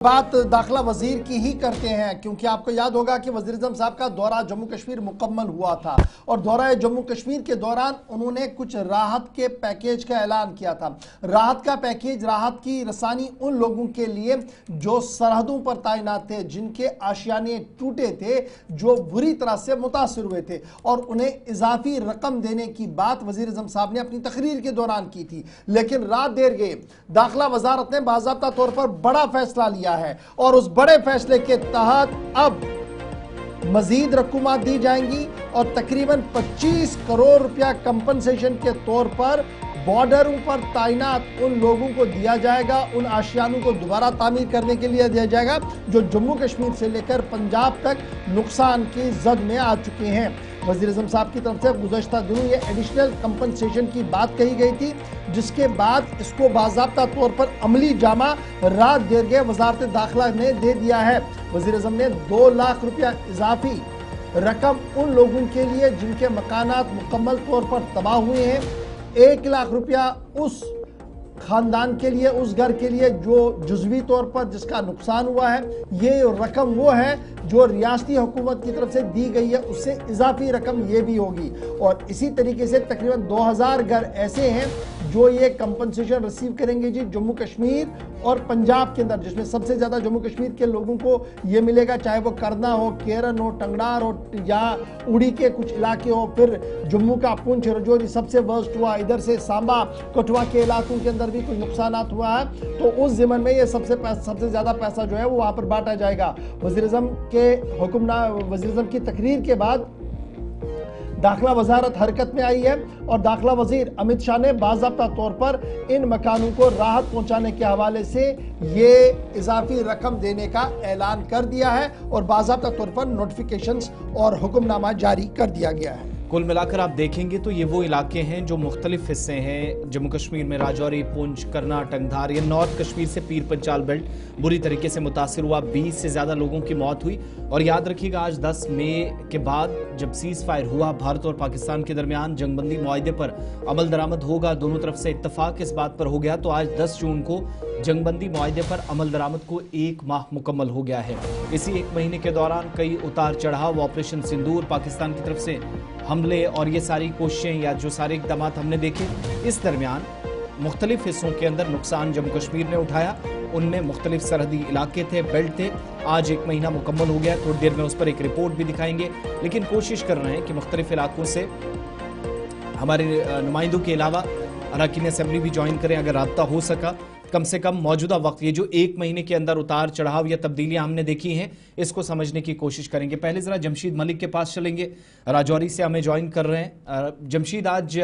बात दाखिला वजीर की ही करते हैं, क्योंकि आपको याद होगा कि वजीर आज़म साहब का दौरा जम्मू कश्मीर मुकम्मल हुआ था और दौरा जम्मू कश्मीर के दौरान उन्होंने कुछ राहत के पैकेज का ऐलान किया था। राहत का पैकेज, राहत की रसानी उन लोगों के लिए जो सरहदों पर तैनात थे, जिनके आशियाने टूटे थे, जो बुरी तरह से मुतासर हुए थे, और उन्हें इजाफी रकम देने की बात वजीर आज़म साहब ने अपनी तकरीर के दौरान की थी। लेकिन रात देर गए दाखिला वजारत ने बाज़ाब्ता तौर पर बड़ा फैसला लिया है और उस बड़े फैसले के तहत अब मजीद रकूमात दी जाएंगी और तकरीबन 25 करोड़ रुपया कंपनसेशन के तौर पर बॉर्डरों पर तैनात उन लोगों को दिया जाएगा, उन आशियानों को दोबारा तामीर करने के लिए दिया जाएगा जो जम्मू कश्मीर से लेकर पंजाब तक नुकसान की जद में आ चुके हैं। वज़ीर आज़म साहब की तरफ से गुज़श्ता दिनों ये एडिशनल कंपनसेशन की बात कही गई थी, जिसके बाद इसको बाज़ाब्ता तौर पर अमली जामा रात देर गए वज़ारत दाखिला ने दे दिया है। वज़ीर आज़म ने 2 लाख रुपया इजाफी रकम उन लोगों के लिए जिनके मकानात मुकम्मल तौर पर तबाह हुए हैं, 1 लाख रुपया उस खानदान के लिए, उस घर के लिए जो जुज़वी तौर पर जिसका नुकसान हुआ है। ये रकम वो है जो रियासती हुकूमत की तरफ से दी गई है, उससे इजाफी रकम ये भी होगी। और इसी तरीके से तकरीबन 2000 घर ऐसे हैं जो ये कंपनसेशन रिसीव करेंगे जी जम्मू कश्मीर और पंजाब के अंदर, जिसमें सबसे ज़्यादा जम्मू कश्मीर के लोगों को ये मिलेगा, चाहे वो करना हो, केरन हो, टंगडार हो या उड़ी के कुछ इलाके हो, फिर जम्मू का पुंछ रजौरी सबसे वर्स्ट हुआ, इधर से सांबा कठुआ के इलाकों के अंदर भी कुछ नुकसान हुआ है, तो उस ज़िमन में ये सबसे ज़्यादा पैसा जो है वो वहाँ पर बांटा जाएगा। वज़ीर आज़म के वज़ीर आज़म की तकरीर के बाद दाखिला वजारत हरकत में आई है और दाखिला वजीर अमित शाह ने बाज़ाब्ता तौर पर इन मकानों को राहत पहुंचाने के हवाले से ये इजाफी रकम देने का ऐलान कर दिया है और बाज़ाब्ता तौर पर नोटिफिकेशंस और हुक्मनामा जारी कर दिया गया है। कुल मिलाकर आप देखेंगे तो ये वो इलाके हैं जो मुख्तलिफ हिस्से हैं जम्मू कश्मीर में, राजौरी, पुंछ, करना, टंगधार, या नॉर्थ कश्मीर से पीर पंचाल बेल्ट बुरी तरीके से मुतासिर हुआ। 20 से ज़्यादा लोगों की मौत हुई। और याद रखिएगा, आज 10 मई के बाद जब सीज़ फायर हुआ भारत और पाकिस्तान के दरमियान, जंगबंदी मुआहदे पर अमल दरामद होगा, दोनों तरफ से इत्तफाक इस बात पर हो गया, तो आज 10 जून को जंगबंदी मुआहदे पर अमल दरामद को 1 माह मुकम्मल हो गया है। इसी 1 महीने के दौरान कई उतार चढ़ाव, ऑपरेशन सिंदूर, पाकिस्तान की तरफ से हमले और ये सारी कोशिशें या जो सारे इक़दाम हमने देखे, इस दरमियान मुख्तलिफ हिस्सों के अंदर नुकसान जम्मू कश्मीर ने उठाया। उनमें मुख्तलिफ सरहदी इलाके थे, बेल्ट थे। आज 1 महीना मुकम्मल हो गया, थोड़ी देर में उस पर एक रिपोर्ट भी दिखाएंगे, लेकिन कोशिश कर रहे हैं कि मुख्तलिफ इलाकों से हमारे नुमाइंदों के अलावा अरकान असेंबली भी ज्वाइन करें अगर राब्ता हो सका। कम से कम मौजूदा वक्त, ये जो 1 महीने के अंदर उतार चढ़ाव या तब्दीलियां हमने देखी हैं, इसको समझने की कोशिश करेंगे। पहले ज़रा जमशीद मलिक के पास चलेंगे, राजौरी से हमें ज्वाइन कर रहे हैं। जमशीद, आज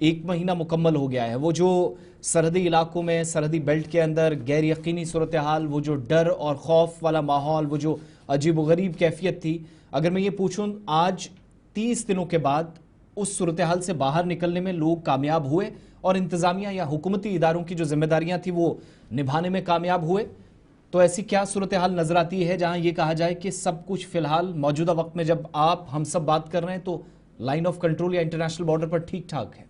1 महीना मुकम्मल हो गया है। वो जो सरहदी इलाकों में, सरहदी बेल्ट के अंदर गैर यकीनी सूरत हाल, वो जो डर और खौफ वाला माहौल, वो जो अजीब व गरीब कैफियत थी, अगर मैं ये पूछूं आज 30 दिनों के बाद उस सूरत हाल से बाहर निकलने में लोग कामयाब हुए और इंतजामिया या हुकूमती इदारों की जो जिम्मेदारियां थी वो निभाने में कामयाब हुए, तो ऐसी क्या सूरत हाल नजर आती है जहां ये कहा जाए कि सब कुछ फिलहाल मौजूदा वक्त में जब आप हम सब बात कर रहे हैं तो लाइन ऑफ कंट्रोल या इंटरनेशनल बॉर्डर पर ठीक ठाक है?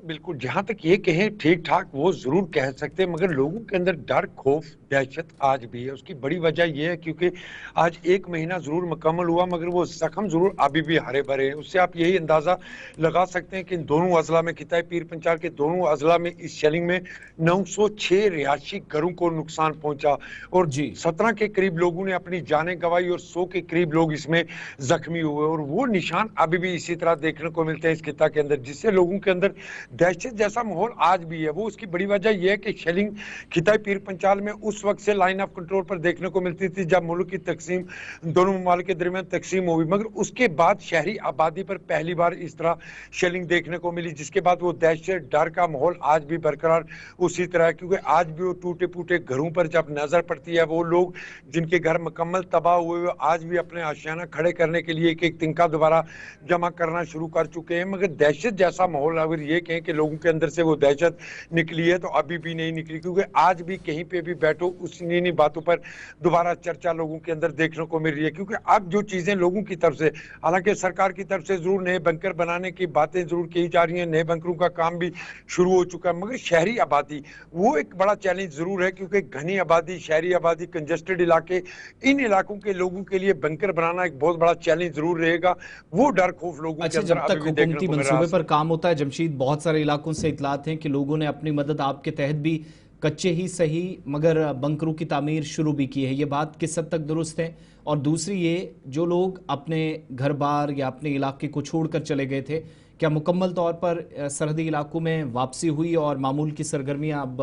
बिल्कुल, जहां तक ये कहें ठीक ठाक वो जरूर कह सकते हैं, मगर लोगों के अंदर डर, खौफ, दहशत आज भी है। उसकी बड़ी वजह यह है क्योंकि आज 1 महीना जरूर मुकम्मल हुआ, मगर वो जख्म जरूर अभी भी हरे भरे हैं। उससे आप यही अंदाजा लगा सकते हैं कि इन दोनों अजला में, खिताई पीर पंचाल के दोनों अजला में इस शेलिंग में 906 रिहायशी घरों को नुकसान पहुंचा और 17 के करीब लोगों ने अपनी जानें गंवाई और 100 के करीब लोग इसमें जख्मी हुए। और वो निशान अभी भी इसी तरह देखने को मिलते हैं इस खिता के अंदर, जिससे लोगों के अंदर दहशत जैसा माहौल आज भी है। वो उसकी बड़ी वजह यह है कि शेलिंग खिताई पीर पंचाल में उस वक्त से लाइन ऑफ कंट्रोल पर देखने को मिलती थी जब मुल्क की तकसीम दोनों ममालिक के दरमियान तकसीम हुई, मगर उसके बाद शहरी आबादी पर पहली बार इस तरह शेलिंग देखने को मिली, जिसके बाद वो दहशत, डर का माहौल आज भी बरकरार उसी तरह है। क्योंकि आज भी वो टूटे फूटे घरों पर जब नजर पड़ती है, वो लोग जिनके घर मुकम्मल तबाह हुए आज भी अपने आशियाना खड़े करने के लिए एक एक तिनका दोबारा जमा करना शुरू कर चुके हैं। मगर दहशत जैसा माहौल अगर ये कहें कि लोगों के अंदर से वो दहशत निकली है तो अभी भी नहीं निकली, क्योंकि आज भी कहीं पे भी बैठो उस इन्हीं बातों पर दोबारा चर्चा लोगों के अंदर देखने को मिल रही है। क्योंकि अब जो चीजें लोगों की तरफ से, हालांकि सरकार की तरफ से जरूर नए बंकर बनाने की बातें जरूर की जा रही हैं, नए बंकरों का काम भी शुरू हो चुका है, मगर शहरी आबादी वो एक बड़ा चैलेंज जरूर है, क्योंकि घनी आबादी, शहरी आबादी, कंजेस्टेड इलाके, इन इलाकों के लोगों के लिए बंकर बनाना एक बहुत बड़ा चैलेंज जरूर रहेगा। वो डर खौफ लोगों के अच्छा, अंदर जब अभी तक भी देखने हुकूमती को मिल रहा मंसूबे है। पर काम होता है जमशीद, बहुत सारे इलाकों से इतलात हैं कि लोगों ने अपनी मदद आपके तहत भी कच्चे ही सही मगर बंकरों की तामीर शुरू भी की है, ये बात किस हद तक दुरुस्त है? और दूसरी ये, जो लोग अपने घर बार या अपने इलाके को छोड़कर चले गए थे, क्या मुकम्मल तौर पर सरहदी इलाकों में वापसी हुई और मामूल की सरगर्मियां अब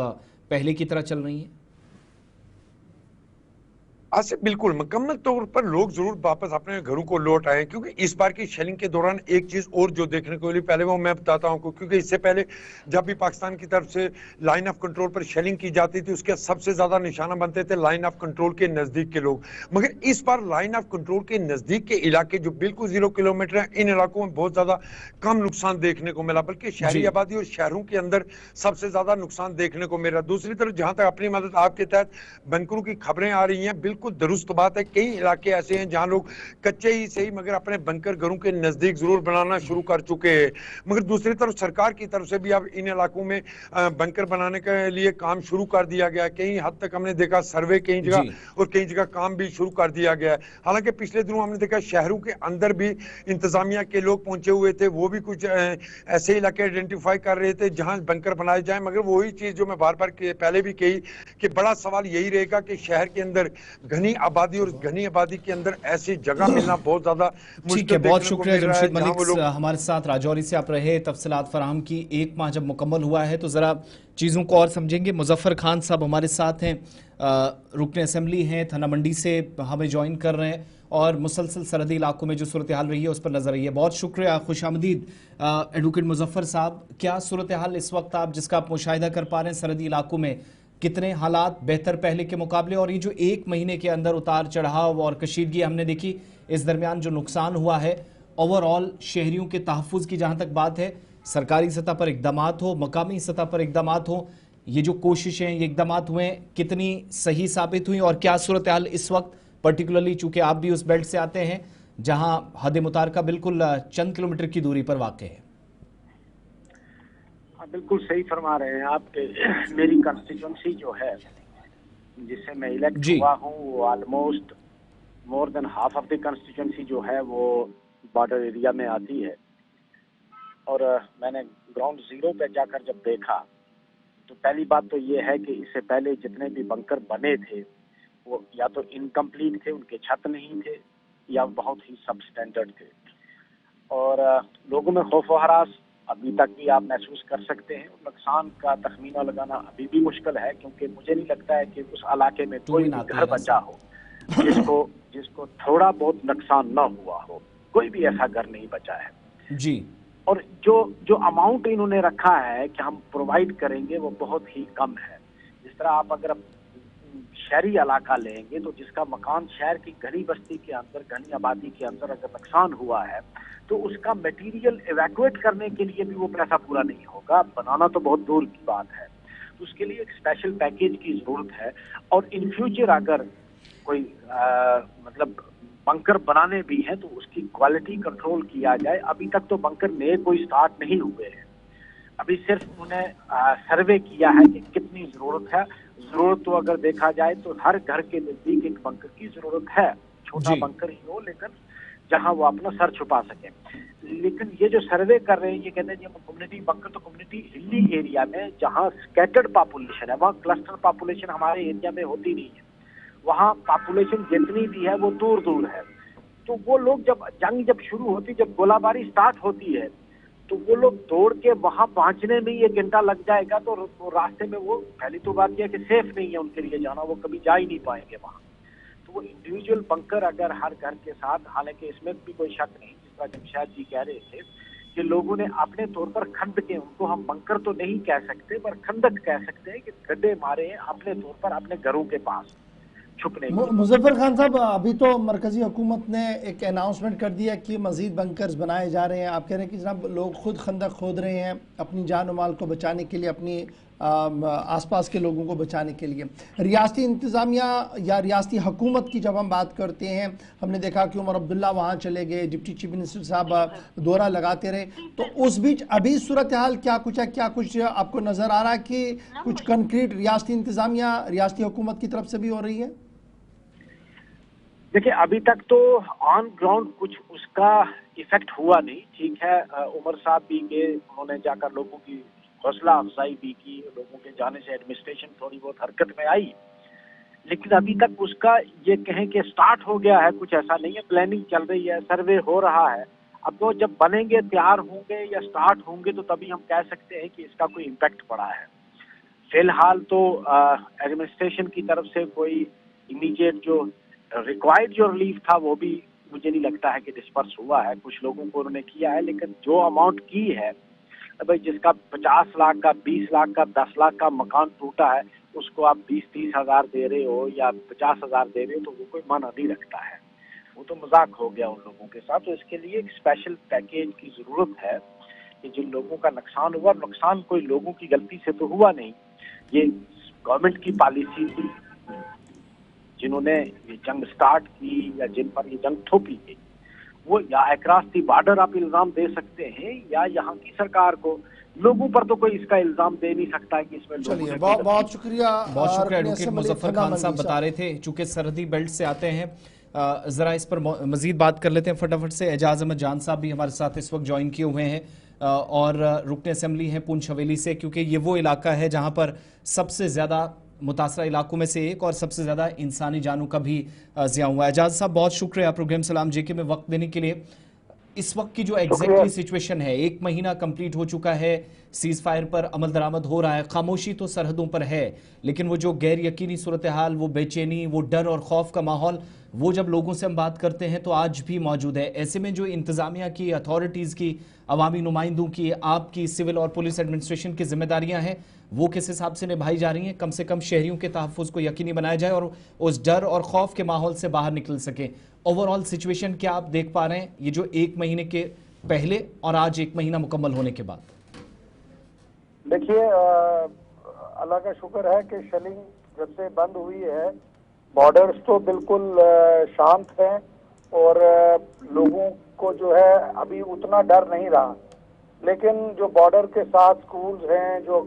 पहले की तरह चल रही हैं? आज से बिल्कुल मुकम्मल तौर पर लोग जरूर वापस अपने घरों को लौट आए, क्योंकि इस बार की शेलिंग के दौरान एक चीज और जो देखने को मिली, पहले वो मैं बताता हूं, क्योंकि इससे पहले जब भी पाकिस्तान की तरफ से लाइन ऑफ कंट्रोल पर शेलिंग की जाती थी उसके सबसे ज्यादा निशाना बनते थे लाइन ऑफ कंट्रोल के नजदीक के लोग। मगर इस बार लाइन ऑफ कंट्रोल के नजदीक के इलाके जो बिल्कुल 0 किलोमीटर है, इन इलाकों में बहुत ज्यादा कम नुकसान देखने को मिला, बल्कि शहरी जी। आबादी और शहरों के अंदर सबसे ज्यादा नुकसान देखने को मिला। दूसरी तरफ जहां तक अपनी मदद आपके तहत बंकरों की खबरें आ रही हैं, बिल्कुल दुरुस्त बात है, कई इलाके ऐसे हैं जहां लोग कच्चे ही सही मगर अपने बंकर घरों के नजदीक जरूर बनाना शुरू कर चुके हैं। मगर दूसरी तरफ सरकार की तरफ से भी अब इन इलाकों में बंकर बनाने के लिए काम शुरू कर दिया गया है। कई हद तक हमने देखा सर्वे कई जी। जगह और कई जगह काम भी शुरू कर दिया गया है। हालांकि पिछले दिनों हमने देखा शहरों के अंदर भी इंतजामिया के लोग पहुंचे हुए थे, वो भी कुछ ऐसे इलाके आइडेंटिफाई कर रहे थे जहां बंकर बनाए जाए। मगर वही चीज जो मैं बार बार पहले भी कही कि बड़ा सवाल यही रहेगा कि शहर के अंदर घनी आबादी और घनी आबादी के अंदर ऐसी जगह मिलना बहुत ज्यादा ठीक है, मुश्किल बहुत देखने को शुक्रिया मिल रहा है जमशीद जहां मलिक, वो लोग। हमारे साथ राजौरी से आप रहे, तफसीलात फराहम की। एक माह जब मुकम्मल हुआ है तो ज़रा चीज़ों को और समझेंगे। मुजफ्फर खान साहब हमारे साथ हैं, रुकन असेंबली हैं, थाना मंडी से हमें ज्वाइन कर रहे हैं और मुसलसल सरहदी इलाकों में जो सूरत हाल रही है उस पर नजर रही है। बहुत शुक्रिया, खुशामदीद एडवोकेट मुजफ्फर साहब। क्या सूरत हाल इस वक्त आप जिसका आप मुशाहिदा कर पा रहे हैं सरहदी इलाकों में, कितने हालात बेहतर पहले के मुकाबले? और ये जो एक महीने के अंदर उतार चढ़ाव और कशीदगी हमने देखी, इस दरमियान जो नुकसान हुआ है, ओवरऑल शहरियों के तहफ़्फ़ुज़ की जहाँ तक बात है, सरकारी सतह पर इक़दामात हो, मकामी सतह पर इक़दामात हो, ये जो कोशिशें, ये इक़दामात हुए, कितनी सही साबित हुई? और क्या सूरत हाल इस वक्त, पर्टिकुलरली चूँकि आप भी उस बेल्ट से आते हैं जहाँ हद मुतारका बिल्कुल चंद किलोमीटर की दूरी पर वाक़ है? बिल्कुल सही फरमा रहे हैं आप। मेरी कंस्टिट्यूंसी जो है जिससे मैं इलेक्ट हुआ हूँ वो almost more than half of the constituency जो है वो बॉर्डर एरिया में आती है। और मैंने ग्राउंड जीरो पे जाकर जब देखा तो पहली बात तो ये है कि इससे पहले जितने भी बंकर बने थे वो या तो इनकम्प्लीट थे, उनके छत नहीं थे, या बहुत ही सब स्टैंडर्ड थे। और लोगों में खौफ व हरास अभी तक भी आप महसूस कर सकते हैं। नुकसान का तखमीना लगाना अभी भी मुश्किल है, क्योंकि मुझे नहीं लगता है कि उस इलाके में कोई भी घर बचा हो जिसको थोड़ा बहुत नुकसान न हुआ हो। कोई भी ऐसा घर नहीं बचा है जी। और जो अमाउंट इन्होंने रखा है कि हम प्रोवाइड करेंगे वो बहुत ही कम है। जिस तरह आप अगर शहरी इलाका लेंगे तो जिसका मकान शहर की घनी बस्ती के अंदर, घनी आबादी के अंदर अगर नुकसान हुआ है तो उसका मटेरियल इवैक्यूएट करने के लिए भी वो पैसा पूरा नहीं होगा, बनाना तो बहुत दूर की बात है। तो उसके लिए एक स्पेशल पैकेज की जरूरत है। और इन फ्यूचर अगर कोई मतलब बंकर बनाने भी हैं तो उसकी क्वालिटी कंट्रोल किया जाए। अभी तक तो बंकर नए कोई स्टार्ट नहीं हुए हैं, अभी सिर्फ उन्होंने सर्वे किया है कि कितनी जरूरत है। जरूरत तो अगर देखा जाए तो हर घर के नजदीक एक बंकर की जरूरत है, छोटा बंकर ही हो लेकिन जहां वो अपना सर छुपा सके। लेकिन ये जो सर्वे कर रहे हैं ये कहते हैं कम्युनिटी बंकर, तो कम्युनिटी हिली एरिया में जहां स्कैटर्ड पॉपुलेशन है, वहाँ क्लस्टर पॉपुलेशन हमारे एरिया में होती नहीं है। वहाँ पॉपुलेशन जितनी भी है वो दूर दूर है। तो वो लोग जब शुरू होती, जब गोलाबारी स्टार्ट होती है तो वो लोग दौड़ के वहां पहुंचने में ही 1 घंटा लग जाएगा। तो रास्ते में वो पहली तो बात यह कि सेफ नहीं है उनके लिए जाना, वो कभी जा ही नहीं पाएंगे वहां। तो वो इंडिविजुअल बंकर अगर हर घर के साथ, हालांकि इसमें भी कोई शक नहीं, जिस तरह जमशेद जी कह रहे थे कि लोगों ने अपने तौर पर खंड के, उनको हम बंकर तो नहीं कह सकते पर खंदक कह सकते हैं कि गड्ढे मारे हैं अपने तौर पर अपने घरों के पास, छुपने की। मुजफ्फर खान साहब, अभी तो मरकजी हुकूमत ने एक अनाउंसमेंट कर दिया कि मजीद बंकर्स बनाए जा रहे हैं। आप कह रहे हैं कि जनाब लोग खुद खंदक खोद रहे हैं अपनी जान और माल को बचाने के लिए, अपनी आसपास के लोगों को बचाने के लिए। रियासती इंतज़ामिया या रियासती हुकूमत की जब हम बात करते हैं, हमने देखा कि उमर अब्दुल्ला वहाँ चले गए, डिप्टी चीफ मिनिस्टर साहब दौरा लगाते रहे, तो उस बीच अभी सूरत हाल क्या कुछ है? क्या कुछ आपको नज़र आ रहा है कि कुछ कंक्रीट रियासती इंतज़ामिया रियासती हुकूमत की तरफ से भी हो रही है? देखिए, अभी तक तो ऑन ग्राउंड कुछ उसका इफेक्ट हुआ नहीं। ठीक है, उमर साहब भी गए, उन्होंने जाकर लोगों की हौसला अफजाई भी की, लोगों के जाने से एडमिनिस्ट्रेशन थोड़ी बहुत हरकत में आई, लेकिन अभी तक उसका ये कहें कि स्टार्ट हो गया है, कुछ ऐसा नहीं है। प्लानिंग चल रही है, सर्वे हो रहा है। अब वो जब बनेंगे, तैयार होंगे या स्टार्ट होंगे, तो तभी हम कह सकते हैं कि इसका कोई इम्पैक्ट पड़ा है। फिलहाल तो एडमिनिस्ट्रेशन की तरफ से कोई इमीडिएट जो रिक्वायर्ड जो रिलीफ था वो भी मुझे नहीं लगता है कि डिस्पर्स हुआ है। कुछ लोगों को उन्होंने किया है, लेकिन जो अमाउंट की है, भाई जिसका 50 लाख का, 20 लाख का, 10 लाख का मकान टूटा है, उसको आप 20-30 हजार दे रहे हो या 50 हजार दे रहे हो, तो वो कोई माना नहीं रखता है। वो तो मजाक हो गया उन लोगों के साथ। तो इसके लिए एक स्पेशल पैकेज की जरूरत है कि जिन लोगों का नुकसान हुआ, नुकसान कोई लोगों की गलती से तो हुआ नहीं, ये गवर्नमेंट की पॉलिसी थी। जिन्होंने ये जंग स्टार्ट की या जिन पर ये जंग थोपी गई, वो या अक्रॉस दी बॉर्डर आप इल्जाम दे सकते हैं या यहाँ की सरकार को। लोगों पर तो कोई इसका इल्जाम दे नहीं सकता है कि इसमें चलिए, बहुत शुक्रिया। एडवोकेट मुजफ्फर खान साहब बता रहे थे, चूंकि सरहदी बेल्ट से आते हैं, जरा इस पर मजीद बात कर लेते हैं फटाफट से। एजाज अहमद जान साहब भी हमारे साथ इस वक्त ज्वाइन किए हुए हैं और रुकन असेंबली हैं पूंछ हवेली से, क्योंकि ये वो इलाका है जहां पर सबसे ज्यादा मुतासरा इलाकों में से एक और सबसे ज्यादा इंसानी जानों का भी ज़िया हुआ है। एजाज साहब, बहुत शुक्रिया प्रोग्राम सलाम जेके में वक्त देने के लिए। इस वक्त की जो एग्जैक्टली सिचुएशन है, 1 महीना कंप्लीट हो चुका है, सीज फायर पर अमल दरामद हो रहा है, खामोशी तो सरहदों पर है, लेकिन वो जो गैर यकीनी सूरत हाल, वो बेचैनी, वो डर और खौफ का माहौल, वो जब लोगों से हम बात करते हैं तो आज भी मौजूद है। ऐसे में जो इंतजामिया की, अथॉरिटीज़ की, अवामी नुमाइंदों की, आपकी, सिविल और पुलिस एडमिनिस्ट्रेशन की जिम्मेदारियां हैं, वो किस हिसाब से निभाई जा रही हैं? कम से कम शहरियों के तहफ़्फ़ुज़ को यकीनी बनाया जाए और उस डर और खौफ के माहौल से बाहर निकल सकें। ओवरऑल सिचुएशन क्या आप देख पा रहे हैं ये जो 1 महीने के पहले और आज 1 महीना मुकम्मल होने के बाद? देखिए, अल्लाह का शुक्र है कि शेलिंग जब से बंद हुई है, बॉर्डर्स तो बिल्कुल शांत हैं और लोगों को जो है अभी उतना डर नहीं रहा। लेकिन जो बॉर्डर के साथ स्कूल्स हैं जो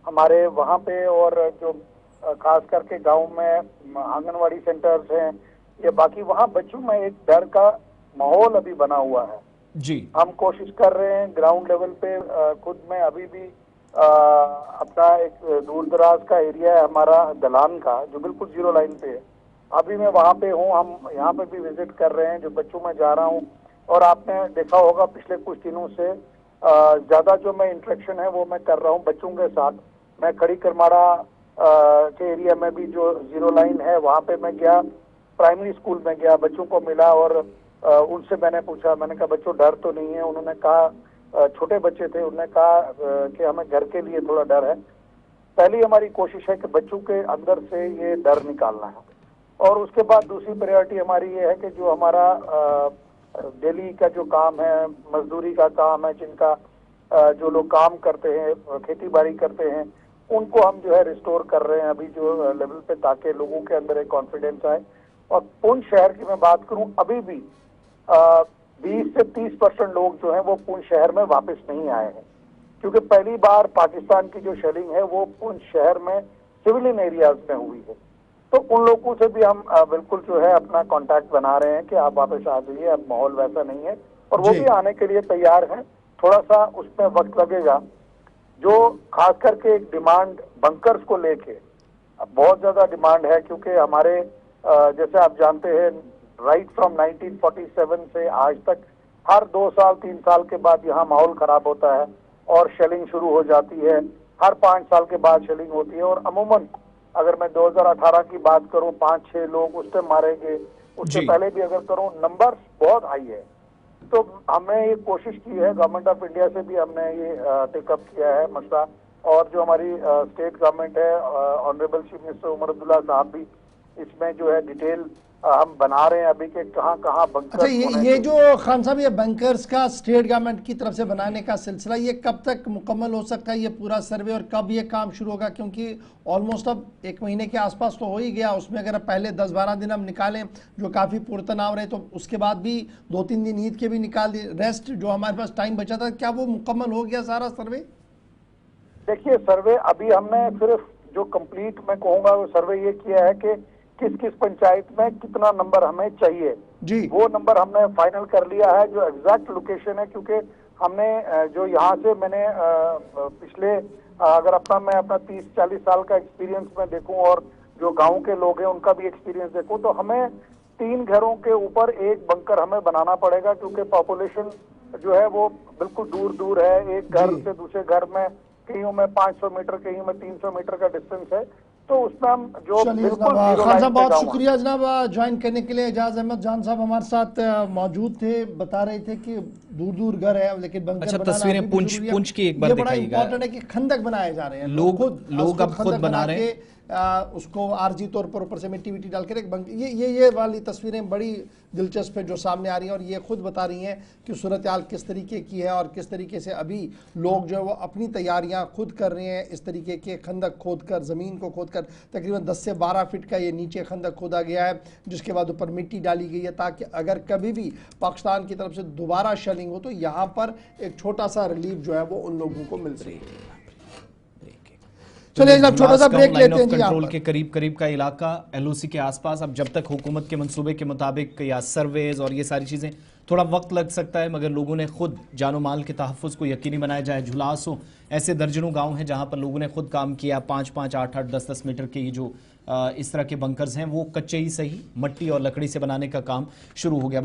हमारे वहाँ पे, और जो खास करके गांव में आंगनवाड़ी सेंटर्स हैं या बाकी, वहाँ बच्चों में एक डर का माहौल अभी बना हुआ है जी। हम कोशिश कर रहे हैं ग्राउंड लेवल पे। खुद में अभी भी अपना एक दूर दराज का एरिया है हमारा दलान का, जो बिल्कुल जीरो लाइन पे है, अभी मैं वहाँ पे हूँ। हम यहाँ पे भी विजिट कर रहे हैं, जो बच्चों में जा रहा हूँ। और आपने देखा होगा पिछले कुछ दिनों से ज्यादा जो मैं इंटरेक्शन है वो मैं कर रहा हूँ बच्चों के साथ। मैं खड़ी करमाड़ा के एरिया में भी जो जीरो लाइन है वहाँ पे मैं गया, प्राइमरी स्कूल में गया, बच्चों को मिला और उनसे मैंने पूछा, मैंने कहा बच्चों डर तो नहीं है? उन्होंने कहा, छोटे बच्चे थे, उन्होंने कहा कि हमें घर के लिए थोड़ा डर है। पहली हमारी कोशिश है कि बच्चों के अंदर से ये डर निकालना है, और उसके बाद दूसरी प्रायोरिटी हमारी ये है कि जो हमारा डेली का जो काम है, मजदूरी का काम है, जिनका जो लोग काम करते हैं, खेती बाड़ी करते हैं, उनको हम जो है रिस्टोर कर रहे हैं अभी जो लेवल पे, ताकि लोगों के अंदर एक कॉन्फिडेंस आए। और पुंछ शहर की मैं बात करूं, अभी भी 20 से 30% लोग जो हैं वो पुंछ शहर में वापस नहीं आए हैं, क्योंकि पहली बार पाकिस्तान की जो शेलिंग है वो पुंछ शहर में सिविलियन एरियाज में हुई है। तो उन लोगों से भी हम बिल्कुल जो है अपना कांटेक्ट बना रहे हैं कि आप वापस आ जाइए, अब माहौल वैसा नहीं है, और वो भी आने के लिए तैयार हैं। थोड़ा सा उसमें वक्त लगेगा। जो खास करके एक डिमांड बंकर्स को लेके बहुत ज्यादा डिमांड है, क्योंकि हमारे जैसे आप जानते हैं राइट फ्रॉम 1947 से आज तक हर 2 साल 3 साल के बाद यहाँ माहौल खराब होता है और शेलिंग शुरू हो जाती है। हर 5 साल के बाद शेलिंग होती है, और अमूमन अगर मैं 2018 की बात करूं 5-6 लोग उससे मारे गए, उससे पहले भी अगर करूं नंबर बहुत हाई है। तो हमने ये कोशिश की है, गवर्नमेंट ऑफ इंडिया से भी हमने ये टेकअप किया है मसला, और जो हमारी स्टेट गवर्नमेंट है, honourable chief minister Omar Abdullah sahab भी इसमें जो है डिटेल हम बना रहे हैं अभी के कहाँ कहाँ बंकर। अच्छा, ये जो खान साहब ये बंकर्स का स्टेट गवर्नमेंट की तरफ से बनाने का सिलसिला ये कब तक मुकम्मल हो सकता है, ये पूरा सर्वे, और कब ये काम शुरू होगा? क्योंकि ऑलमोस्ट अब 1 महीने के आसपास तो हो ही गया, उसमें अगर पहले 10-12 दिन हम निकालें जो काफ़ी पुरतनाव रहे, तो उसके बाद भी 2-3 दिन ईद के भी निकाल दिए, रेस्ट जो हमारे पास टाइम बचा था, क्या वो मुकम्मल हो गया सारा सर्वे? देखिए, सर्वे अभी हमने सिर्फ जो कंप्लीट मैं कहूँगा वो सर्वे ये किया है कि किस किस पंचायत में कितना नंबर हमें चाहिए जी, वो नंबर हमने फाइनल कर लिया है। जो एग्जैक्ट लोकेशन है, क्योंकि हमने जो यहाँ से मैंने पिछले अगर मैं अपना 30-40 साल का एक्सपीरियंस में देखूं और जो गांव के लोग हैं उनका भी एक्सपीरियंस देखूं, तो हमें 3 घरों के ऊपर एक बंकर हमें बनाना पड़ेगा, क्योंकि पॉपुलेशन जो है वो बिल्कुल दूर दूर है। एक घर से दूसरे घर में कहीं में 500 मीटर, कहीं में 300 मीटर का डिस्टेंस है, तो उसमें हम जो बिल्कुल खान साहब बहुत शुक्रिया जनाब ज्वाइन करने के लिए। एजाज अहमद जान साहब हमारे साथ मौजूद थे, बता रहे थे कि दूर दूर घर है लेकिन बंकर अच्छा, बनाना तस्वीरें पुंछ की एक बार दिखाइएगा। ये बड़ा इंपॉर्टेंट है कि खंदक बनाए जा रहे हैं, लोग अब खुद बना रहे हैं उसको आरजी तौर पर ऊपर से मिट्टी विट्टी डालकर एक बंकर। ये वाली तस्वीरें बड़ी दिलचस्प है जो सामने आ रही हैं, और ये खुद बता रही हैं कि सूरत हाल किस तरीके की है और किस तरीके से अभी लोग जो है वो अपनी तैयारियां खुद कर रहे हैं। इस तरीके के खंदक खोद कर, ज़मीन को खोद कर तकरीबन 10 से 12 फीट का ये नीचे खंदक खोदा गया है, जिसके बाद ऊपर मिट्टी डाली गई है ताकि अगर कभी भी पाकिस्तान की तरफ से दोबारा शेलिंग हो तो यहाँ पर एक छोटा सा रिलीफ जो है वो उन लोगों को मिल सके। चलिए जनाब छोटा सा ब्रेक लेते हैं। कंट्रोल के करीब का इलाका एलओसी के आसपास, अब जब तक हुकूमत के मंसूबे के मुताबिक या सर्वेज और ये सारी चीज़ें, थोड़ा वक्त लग सकता है, मगर लोगों ने खुद जानो माल के तहफ़्फ़ुज़ को यकीनी बनाया जाए। झुलास हो, ऐसे दर्जनों गांव हैं जहां पर लोगों ने खुद काम किया। 5-5, 8-8, 10-10 मीटर के ये जो इस तरह के बंकर्स हैं वो कच्चे ही सही मट्टी और लकड़ी से बनाने का काम शुरू हो गया।